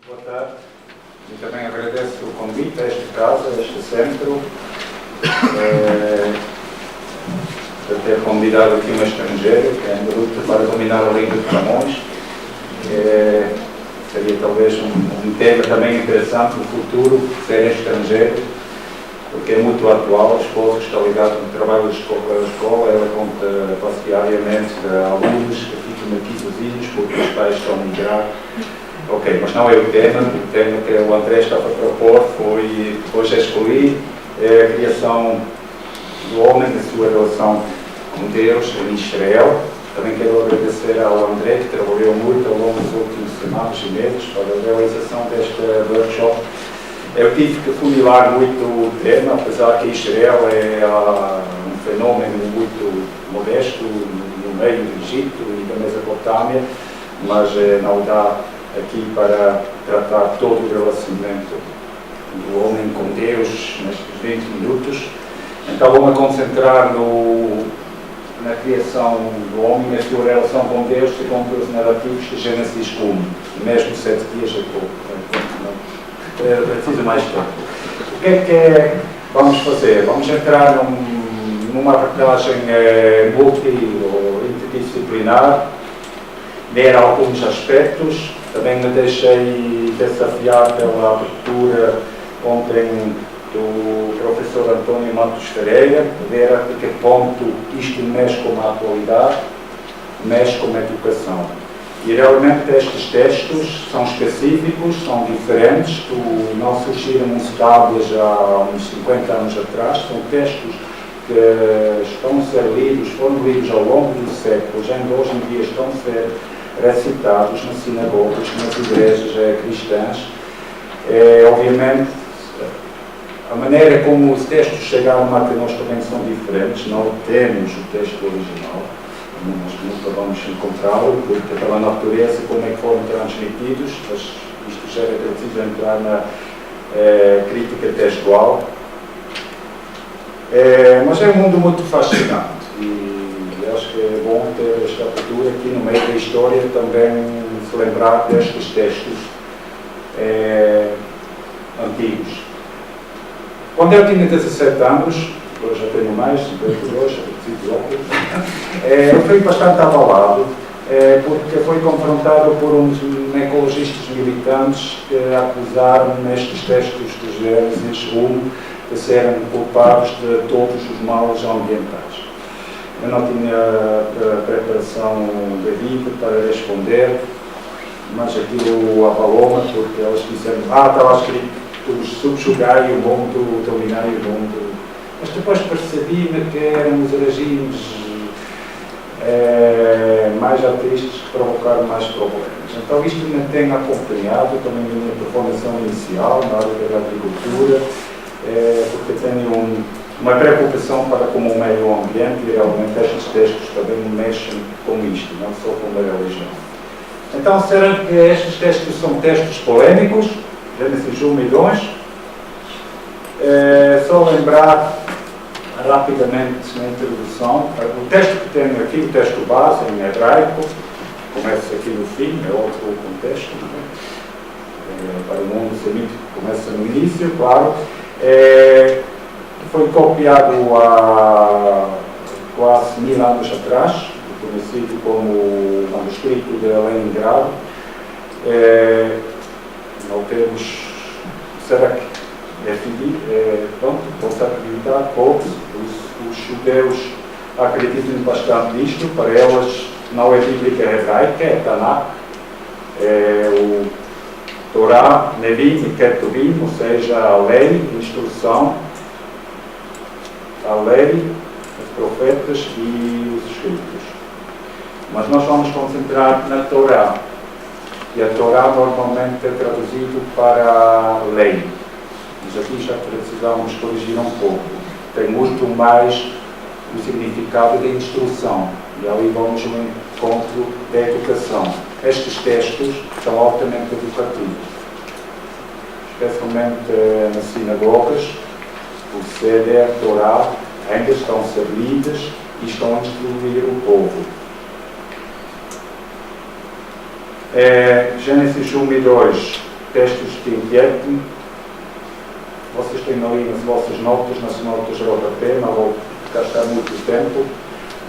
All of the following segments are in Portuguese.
Boa tarde. E também agradeço o convite a esta casa, a este centro, para ter convidado aqui uma estrangeira que é em luta para dominar a língua de Camões. Seria talvez um tema também interessante no futuro, ser estrangeiro, porque é muito atual. A escola que está ligada no trabalho da escola, ela conta quase diariamente de alunos que ficam aqui sozinhos porque os pais estão a migrar. Ok, mas não é o tema que o André estava a propor foi, depois já escolhi, é a criação do homem, a sua relação com Deus em Israel. Também quero agradecer ao André, que trabalhou muito ao longo dos últimos semanas e meses para a realização deste workshop. Eu tive que funilar muito o tema, apesar que Israel é um fenómeno muito modesto no meio do Egito e da Mesopotâmia, mas não dá aqui para tratar todo o relacionamento do homem com Deus nestes 20 minutos. Então vou-me concentrar na criação do homem, na sua relação com Deus, segundo os narrativos de Gênesis 1. Mesmo 7 dias é pouco. Preciso mais tempo. O que é vamos fazer? Vamos entrar numa abordagem multi ou interdisciplinar, ver alguns aspectos. Também me deixei desafiar pela abertura ontem do professor António Matos Ferreira, ver até que ponto isto mexe com a atualidade, mexe com a educação. E realmente estes textos são específicos, são diferentes, não surgiram uns tábuas há uns 50 anos atrás, são textos que estão a ser lidos, foram lidos ao longo dos séculos, ainda hoje em dia estão a ser recitados nas sinagogas, nas igrejas cristãs. Obviamente, a maneira como os textos chegaram até nós também são diferentes. Não temos o texto original, nós nunca vamos encontrá-lo, porque pela natureza como é que foram transmitidos, mas isto já é preciso entrar na crítica textual. Mas é um mundo muito fascinante. Acho que é bom ter esta abertura aqui no meio da história, também se lembrar destes textos antigos. Quando eu tinha 17 anos, hoje já tenho mais, 52, eu fui bastante abalado, porque fui confrontado por uns ecologistas militantes que acusaram nestes textos de Gênesis 1 de serem culpados de todos os males ambientais. Eu não tinha preparação devida para responder, mas aquilo abalou-me porque eles disseram estava escrito subjugar o mundo, dominar o mundo. Mas depois percebi-me que eram os regimes mais ateístas que provocaram mais problemas. Então isto me tem acompanhado também na minha formação inicial, na área da agricultura, porque tenho uma preocupação para com o meio ambiente e realmente estes textos também mexem com isto, não só com a religião. Então, será que estes textos são textos polémicos? Gênesis 1 e 2. Só lembrar rapidamente na introdução, o texto que tenho aqui, o texto base em hebraico, começa aqui no fim, é outro contexto, para o mundo semítico começa no início, claro. Foi copiado há quase 1000 anos atrás, conhecido como o manuscrito de Leningrado. Não temos, será que pronto, posso acreditar, poucos, os judeus acreditam bastante nisto, para elas não é bíblica hebraica, é Tanakh, o Torá, Nevim e Ketuvim, ou seja, a lei, a instrução, a lei, os profetas e os escritos. Mas nós vamos concentrar na Torá. E a Torá normalmente é traduzido para lei. Mas aqui já precisamos corrigir um pouco. Tem muito mais o significado de instrução. E ali vamos ao encontro da educação. Estes textos são altamente educativos. Especialmente nas sinagogas, o Seder, a Torá, ainda estão a ser lidas e estão a instruir o povo. Gênesis 1 e 2 textos que inquietem. Vocês têm ali nas vossas notas, nas notas de rodapé, não vou gastar muito tempo,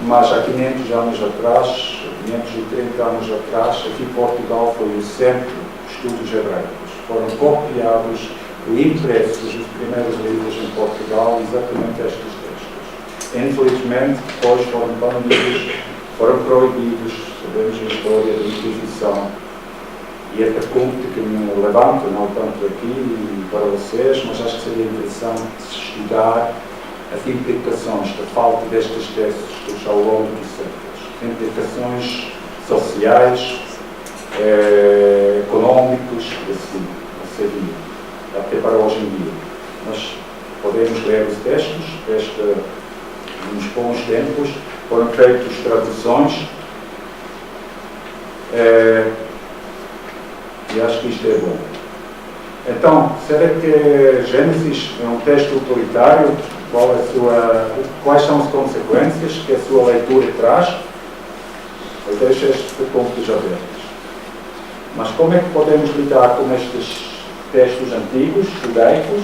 mas há 500 anos atrás, 530 anos atrás, aqui em Portugal foi o centro de estudos hebraicos. Foram copiados e impressos os primeiros livros em Portugal, exatamente estes textos. Infelizmente, depois foram banidos, foram proibidos, sabemos a história da Inquisição. E é pergunta que me levanto, não tanto aqui para vocês, mas acho que seria interessante estudar as implicações da falta destes textos ao longo dos séculos. Implicações sociais, económicos, assim, até para hoje em dia. Mas podemos ler os textos, nos bons tempos, foram feitas traduções, e acho que isto é bom. Então, será que Gênesis é um texto autoritário? Quais são as consequências que a sua leitura traz? Eu deixo estes pontos abertos. Mas como é que podemos lidar com estes textos antigos, judaicos?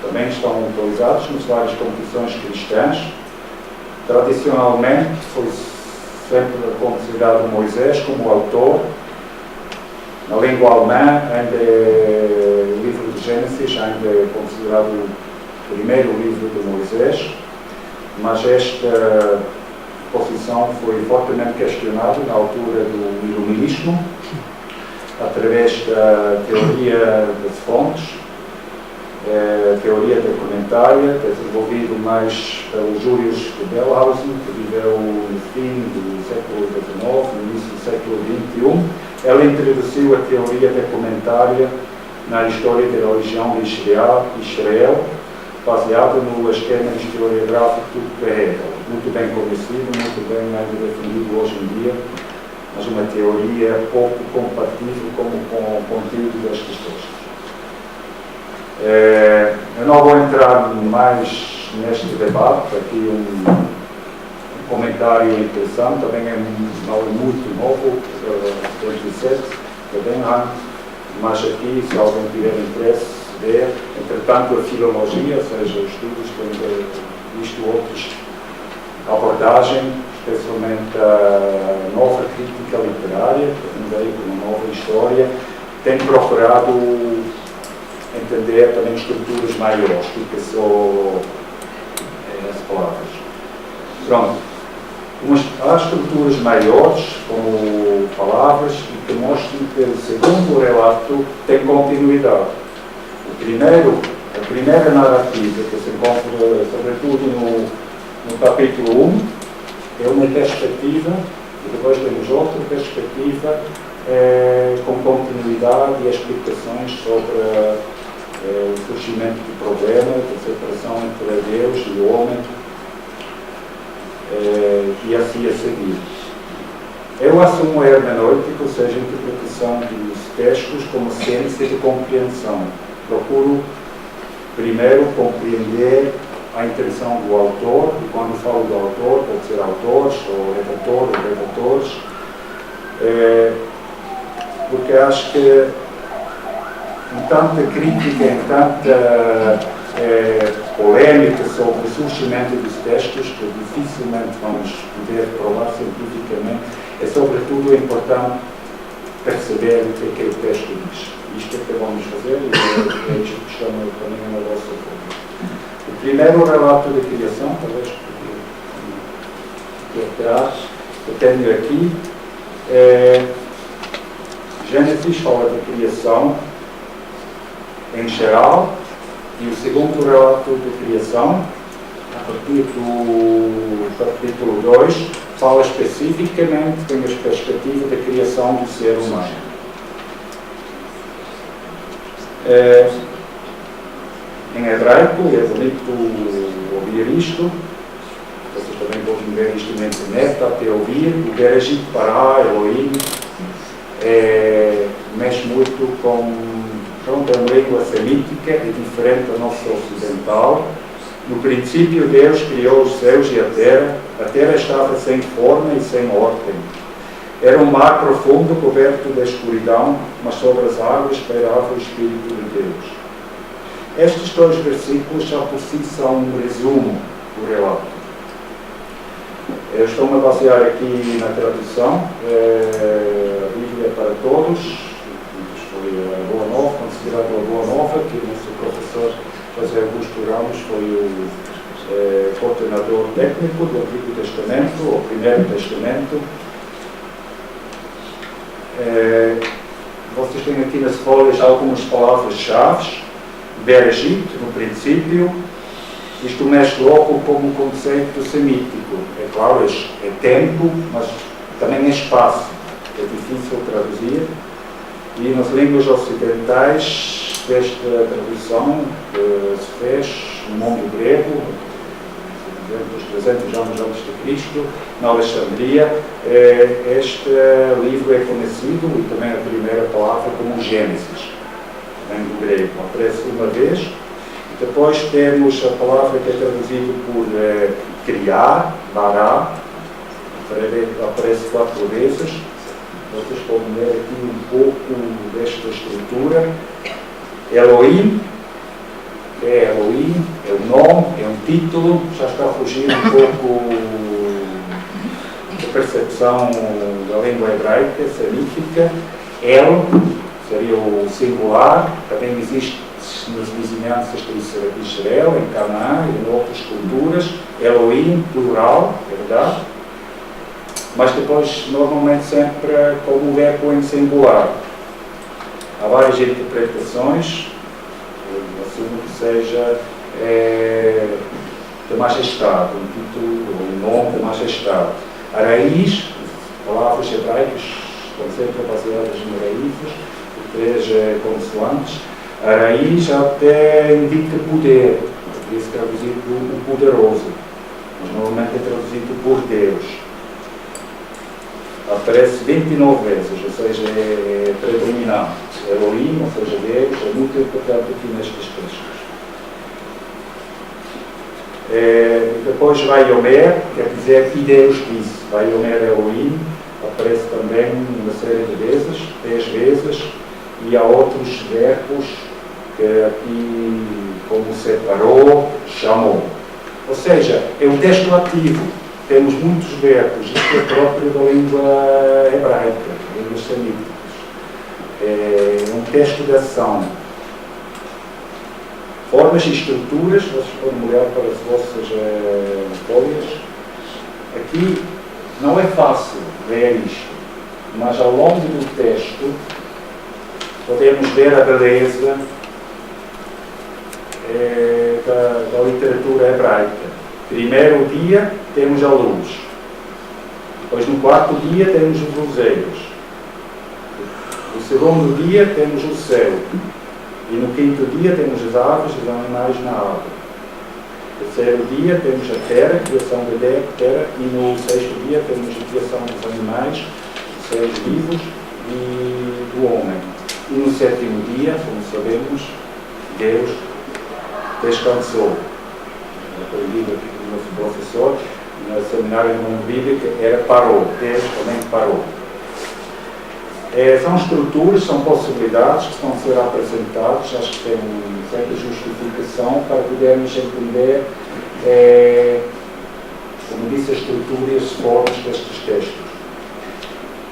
Também estão autorizados nas várias confissões cristãs. Tradicionalmente, foi sempre considerado Moisés como autor. Na língua alemã, ainda o livro de Gênesis ainda é considerado o primeiro livro de Moisés, mas esta posição foi fortemente questionada na altura do Iluminismo, através da teoria das fontes, teoria documentária, desenvolvido mais pelo Julius de Bellhausen, que viveu no fim do século XIX, no início do século XXI. Ela introduziu a teoria documentária na história da religião de Israel, baseada no esquema historiográfico de Hegel, muito bem conhecido, muito bem defendido hoje em dia, mas uma teoria pouco compatível com o conteúdo destes textos. Eu não vou entrar mais neste debate, aqui um comentário interessante, também é muito novo, 2007, mas aqui, se alguém tiver interesse, ver, entretanto, a filologia, ou seja, os estudos têm visto outras abordagens, especialmente a nova crítica literária, que veio com uma nova história, tem procurado entender também estruturas maiores do que só as palavras. Pronto. Há estruturas maiores, como palavras, e que mostram que o segundo relato tem continuidade. A primeira narrativa, que se encontra sobretudo no capítulo 1, é uma perspectiva, e depois temos outra perspectiva com continuidade e explicações sobre o surgimento do problema, a separação entre Deus e o homem, e assim a seguir. Eu assumo a hermenêutica, ou seja, a interpretação dos textos como ciência de compreensão. Procuro primeiro compreender a intenção do autor, e quando falo do autor, pode ser autores, ou redator, ou redatores, porque acho que em tanta crítica, em tanta polêmica sobre o surgimento dos textos, que dificilmente vamos poder provar cientificamente, é sobretudo importante perceber o que é o texto diz. Isto é que vamos fazer, e é isto que chama também a nossa forma. O primeiro relato da criação, talvez por trás, que eu tenho aqui, Gênesis fala da criação em geral, e o segundo relato de criação, a partir do capítulo 2, fala especificamente com a perspectiva da criação do ser humano. Em hebraico, é bonito ouvir isto, vocês também podem ver isto na internet, até ouvir, o Bereshit Bara Elohim, mexe muito com a língua semítica, é diferente da nossa ocidental. No princípio, Deus criou os céus e a terra estava sem forma e sem ordem. Era um mar profundo, coberto de escuridão, mas sobre as águas pairava o Espírito de Deus. Estes dois versículos já por si são um resumo do relato. Eu estou-me a basear aqui na tradução, a Bíblia para Todos, foi a Boa Nova, considerada a Boa Nova, que o nosso professor José Augusto Ramos foi o coordenador técnico do Antigo Testamento, ou Primeiro Testamento. Vocês têm aqui nas folhas algumas palavras-chave. Bereshit, no princípio, isto mexe logo com um conceito semítico. É claro, é tempo, mas também é espaço. É difícil traduzir. E nas línguas ocidentais, desta tradução que se fez no mundo grego, dos 300 anos antes de Cristo, na Alexandria, este livro é conhecido, e também a primeira palavra, como Gênesis, vem do grego. Aparece uma vez, e depois temos a palavra que é traduzida por criar, bará, aparece 4 vezes. Vocês podem ver aqui um pouco desta estrutura. Elohim, é Elohim, é o nome, é um título, já está a fugir um pouco da percepção da língua hebraica, semítica. El seria o singular, também existe nas vizinhanças de Israel, em Canaã e em outras culturas. Elohim, plural, é verdade, mas depois normalmente sempre como verbo em singular. Há várias interpretações. Assumo que seja de majestade, um título, um nome de majestade. A raiz, palavras hebraicas estão sempre baseadas em raízes, 3 consoantes. A raiz até indica poder, podia ser traduzido o poderoso, mas normalmente é traduzido por Deus. Aparece 29 vezes, ou seja, é predominante. Elohim, ou seja, Deus, é muito importante aqui nestes textos. Depois Vaiomer, quer dizer que Deus disse. Vaiomer Elohim, aparece também uma série de vezes, 10 vezes, e há outros verbos que aqui, como separou, chamou. Ou seja, é um texto ativo. Temos muitos verbos, isto é próprio da língua hebraica, línguas semíticas. É um texto de ação. Formas e estruturas, vocês podem olhar para as vossas folhas. Aqui não é fácil ver isto, mas ao longo do texto podemos ver a beleza da literatura hebraica. Primeiro dia temos a luz, depois no 4º dia temos os luzeiros, no 2º dia temos o céu, e no 5º dia temos as aves e os animais na água. No 3º dia temos a terra, a criação da terra, e no 6º dia temos a criação dos animais, dos seres vivos e do homem. E no 7º dia, como sabemos, Deus descansou. Aprendido aqui com o nosso professor, no seminário do mundo bíblico, parou. Deus também parou. São estruturas, são possibilidades que vão ser apresentadas, acho que tem certa justificação para podermos entender, como disse, a estrutura e as formas destes textos.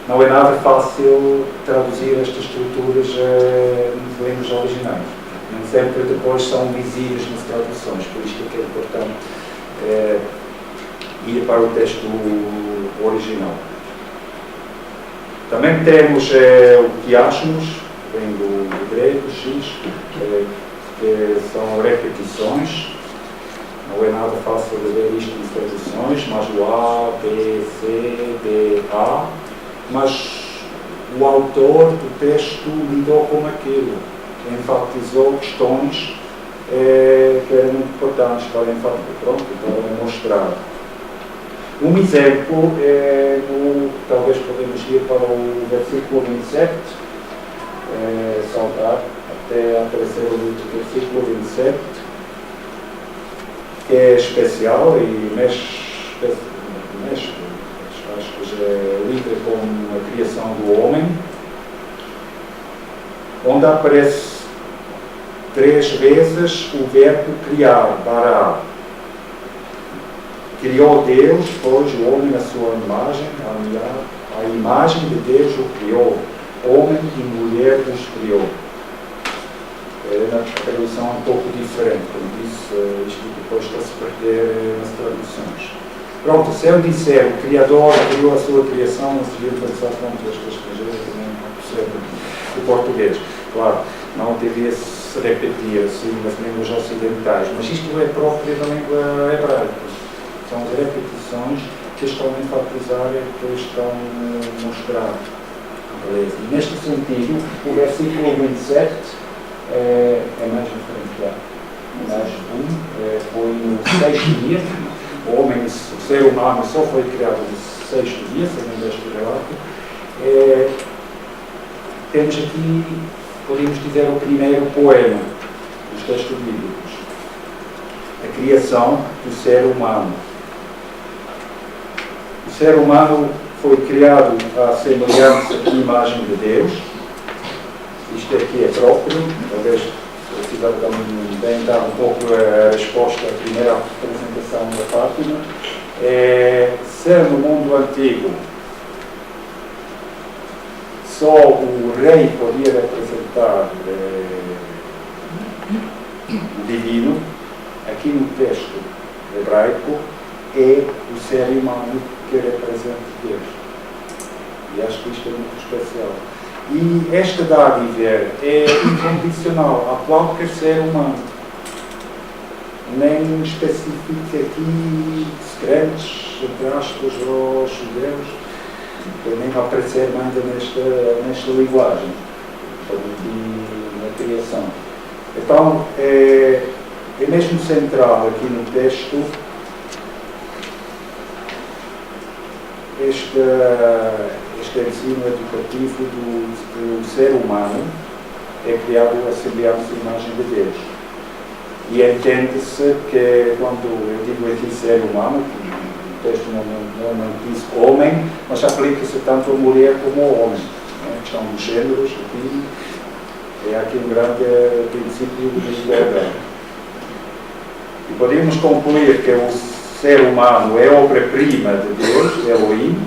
Não é nada fácil traduzir estas estruturas nos livros originais. Nem sempre depois são visíveis nas traduções, por isto é que é importante ir para o texto original. Também temos o quiasmos, que vem do grego, x, que são repetições. Não é nada fácil de ver isto nas traduções, mas o A, B, C, D, A. Mas o autor do texto lidou com aquilo, enfatizou questões que eram muito importantes para mostrar. Um exemplo talvez podemos ir para o versículo 27, saltar até aparecer o versículo 27, que é especial e mexe acho que lida com a criação do homem, onde aparece 3 vezes o verbo criar, bara. Criou Deus, pois, o homem à sua imagem, a imagem de Deus o criou, homem e mulher os criou. Na tradução é um pouco diferente, como disse, isto depois está-se a perder nas traduções. Pronto, se eu disser o Criador criou a sua criação, não se devia pensar, pronto, estas estrangeiras também percebem o português. Claro, não devia se repetir assim nas línguas ocidentais, mas isto é próprio da língua hebraica. São as repetições que estão a enfatizar e que estão a mostrar a beleza. E neste sentido, o versículo 27 é mais diferenciado. Mais foi no 6º dia, o homem, o ser humano só foi criado no 6º dia, segundo este relato. Temos aqui, podemos dizer, o primeiro poema dos textos bíblicos. A criação do ser humano. O ser humano foi criado à semelhança e imagem de Deus. Isto aqui é próprio, talvez precisava também dar um pouco a resposta à primeira apresentação da Fátima. Ser no mundo antigo, só o rei podia representar o divino. Aqui no texto hebraico é o ser humano que representa Deus. E acho que isto é muito especial. E esta dádiva é incondicional a qualquer ser humano. Nem especifica aqui crentes, entre aspas, ou judeus, nem aparecer ainda nesta linguagem, na criação. Então, é mesmo central aqui no texto este ensino educativo do ser humano é criado a semelhança e imagem de Deus. E entende-se que, quando eu digo aqui ser humano, o texto não diz homem, mas aplica-se tanto a mulher como ao homem. A questão dos gêneros, aqui, é aqui um grande princípio de liberdade. E podemos concluir que o ser humano é a obra-prima de Deus, Elohim,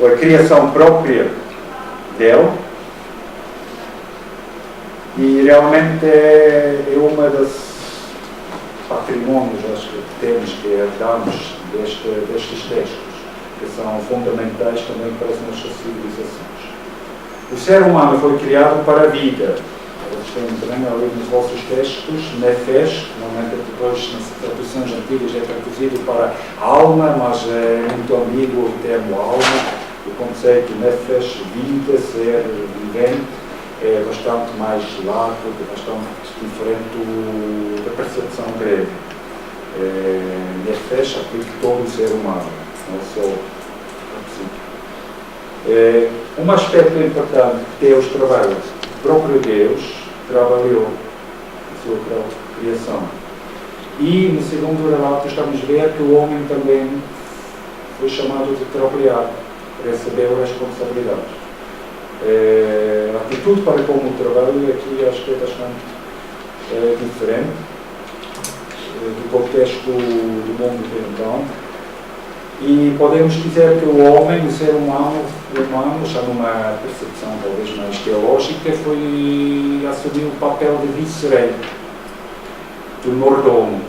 a criação própria dele, e realmente é uma das patrimónios que temos, que herdamos destes textos, que são fundamentais também para as nossas civilizações. O ser humano foi criado para a vida. Vocês têm também ali nos vossos textos, nefesh, normalmente depois nas traduções antigas é traduzido para alma, mas é muito ambíguo o termo alma. O conceito nefesh, vida, ser vivente, é bastante mais largo, bastante diferente da percepção grega. Nefesh aplica todo o ser humano, não só um aspecto importante que Deus trabalha, o próprio Deus trabalhou a sua criação. E no segundo relato estamos a ver que o homem também foi chamado de trabalhar, recebeu responsabilidades. A atitude para com o trabalho aqui acho que é bastante diferente do contexto do mundo de então. E podemos dizer que o homem, o ser humano, já numa percepção talvez mais teológica, assumiu o papel de vice-rei, do mordomo.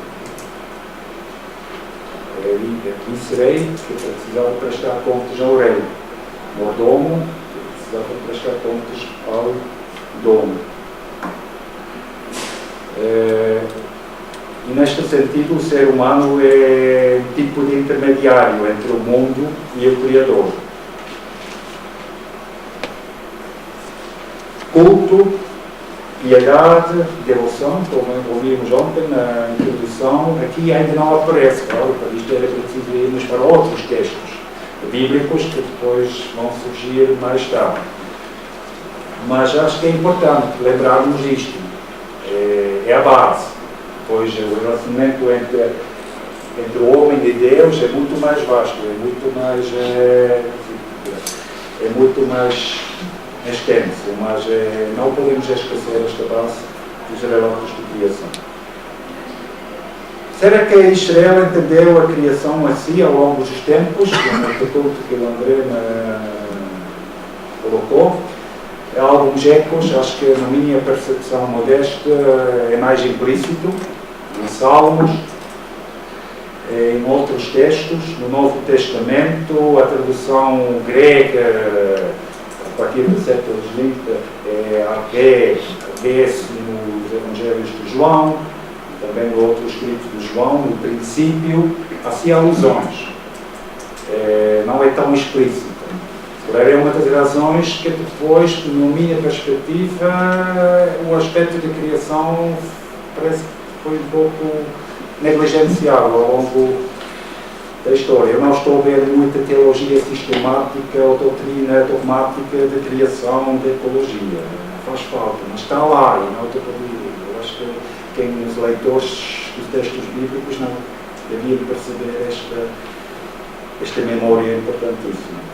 Vice-rei que precisava prestar contas ao rei, mordomo que precisava prestar contas ao dono. E neste sentido o ser humano é um tipo de intermediário entre o mundo e o Criador. Culto, piedade, devoção, como ouvimos ontem na introdução, aqui ainda não aparece, claro, para isto era preciso irmos para outros textos bíblicos que depois vão surgir mais tarde. Mas acho que é importante lembrarmos isto, é a base. Pois o relacionamento entre entre o homem e Deus é muito mais vasto, é muito mais extenso, mas não podemos esquecer esta base dos relatos de criação. Será que Israel entendeu a criação assim ao longo dos tempos, como o ponto que o André colocou? Há alguns ecos, acho que na minha percepção modesta é mais implícito, em Salmos, em outros textos, no Novo Testamento, a tradução grega, a partir do século XX, vê-se nos Evangelhos de João, também no outro escrito de João, no princípio, assim alusões. Não é tão explícito. É uma das razões que depois, na minha perspectiva, o aspecto da criação parece que foi um pouco negligenciado ao longo da história. Eu não estou a ver muita teologia sistemática ou doutrina dogmática de criação de ecologia. Faz falta, mas está lá e não estou a ver. Eu acho que os leitores dos textos bíblicos não deviam perceber esta memória importantíssima.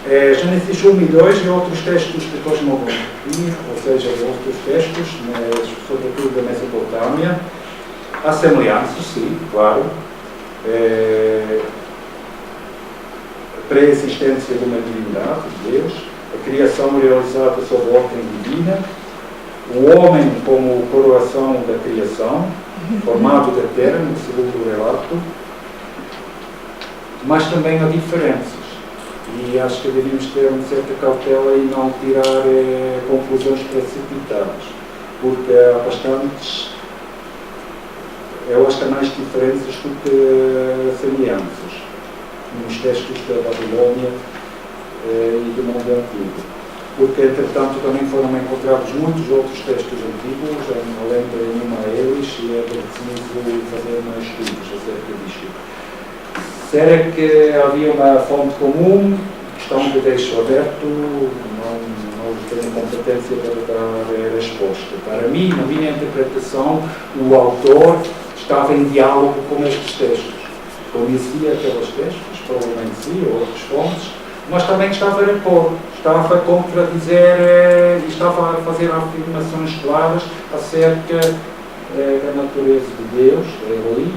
Gênesis 1 e 2 e outros textos de cosmogonia, ou seja, outros textos, mas sobretudo da Mesopotâmia. Há semelhanças, sim, claro. A pré-existência de uma divindade, de Deus, a criação realizada sob ordem divina, o homem como coroação da criação, formado da terra, no segundo relato, mas também há diferenças. E acho que devíamos ter uma certa cautela e não tirar conclusões precipitadas, porque há bastantes, eu acho que há mais diferenças do que semelhanças nos textos da Babilônia e do mundo antigo. Porque, entretanto, também foram encontrados muitos outros textos antigos, além de nenhuma deles, e é preciso fazer mais estudos acerca disto. Será que havia uma fonte comum? Questão que deixo aberto, não tenho competência para dar a resposta. Para mim, na minha interpretação, o autor estava em diálogo com estes textos. Conhecia aqueles textos, provavelmente sim, ou outras fontes, mas também estava a repor, estava a contradizer, estava a fazer afirmações claras acerca da natureza de Deus, Elohim,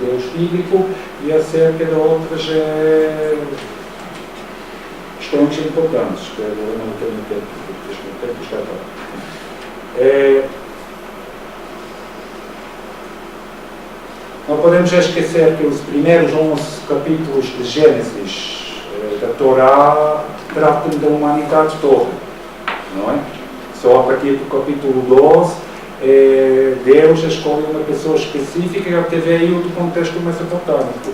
Deus bíblico, e acerca de outras questões importantes, que agora não tenho tempo, porque o tempo está para. Não podemos esquecer que os primeiros 11 capítulos de Gênesis da Torá tratam da humanidade toda, não é? Só a partir do capítulo 12 Deus escolhe uma pessoa específica que veio do contexto mesopotâmico.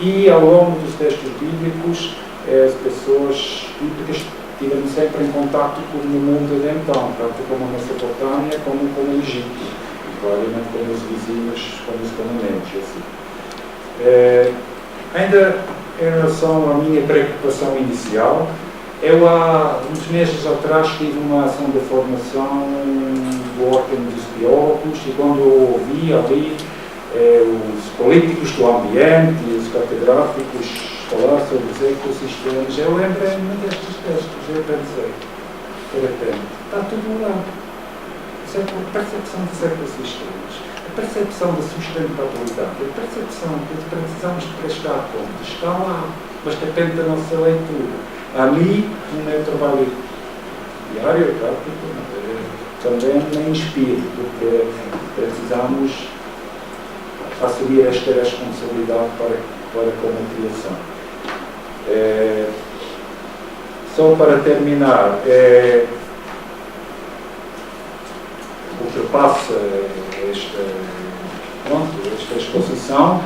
E ao longo dos textos bíblicos, as pessoas bíblicas estiveram sempre em contato com o mundo de então, tanto como a Mesopotâmia como com o Egito, e claramente com os vizinhos, como os cananeus. Assim. Ainda em relação à minha preocupação inicial, eu há uns meses atrás tive uma ação de formação do Ordem dos Biólogos, e quando eu ouvi ali os políticos do ambiente e os catedráticos falar sobre os ecossistemas, eu lembrei-me destes textos. Eu pensei, de repente, está tudo lá. A percepção dos ecossistemas, a percepção da sustentabilidade, a percepção que precisamos de prestar contas, está lá, mas depende da nossa leitura. A mim, no meu trabalho diário, prático, também me inspira, porque precisamos assumir esta responsabilidade para com a criação. Só para terminar, ultrapassa esta exposição,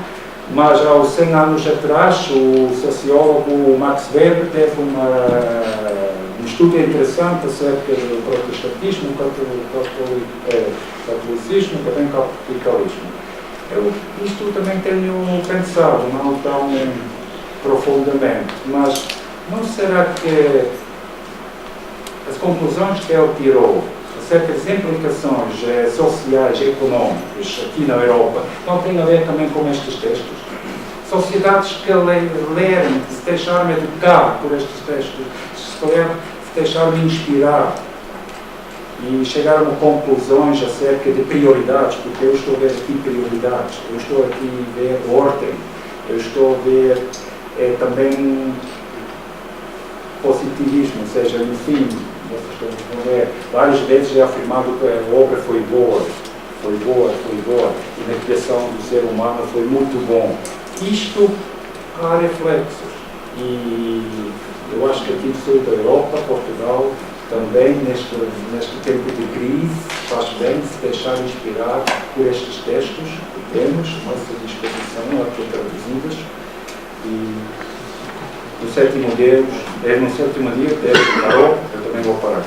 mas há 100 anos atrás o sociólogo Max Weber teve um estudo interessante acerca do protestantismo, catolicismo e também capitalismo. Eu isto também tenho pensado, não tão profundamente, mas não será que as conclusões que ele tirou acerca das implicações sociais e económicas aqui na Europa não tem a ver também com estes textos? Sociedades que lerem, que se deixaram educar por estes textos, se deixaram inspirar e chegaram a conclusões acerca de prioridades, porque eu estou a ver aqui prioridades, eu estou aqui a ver ordem, eu estou a ver também positivismo, ou seja, no fim, vocês vão ver, várias vezes é afirmado que a obra foi boa, e na criação do ser humano foi muito bom. Isto há reflexos, e eu acho que aqui no sul da Europa, Portugal, também neste tempo de crise, faz bem se deixar inspirar por estes textos que temos à nossa disposição, aqui traduzidos, e no sétimo dia, Deus parou, eu também vou parar.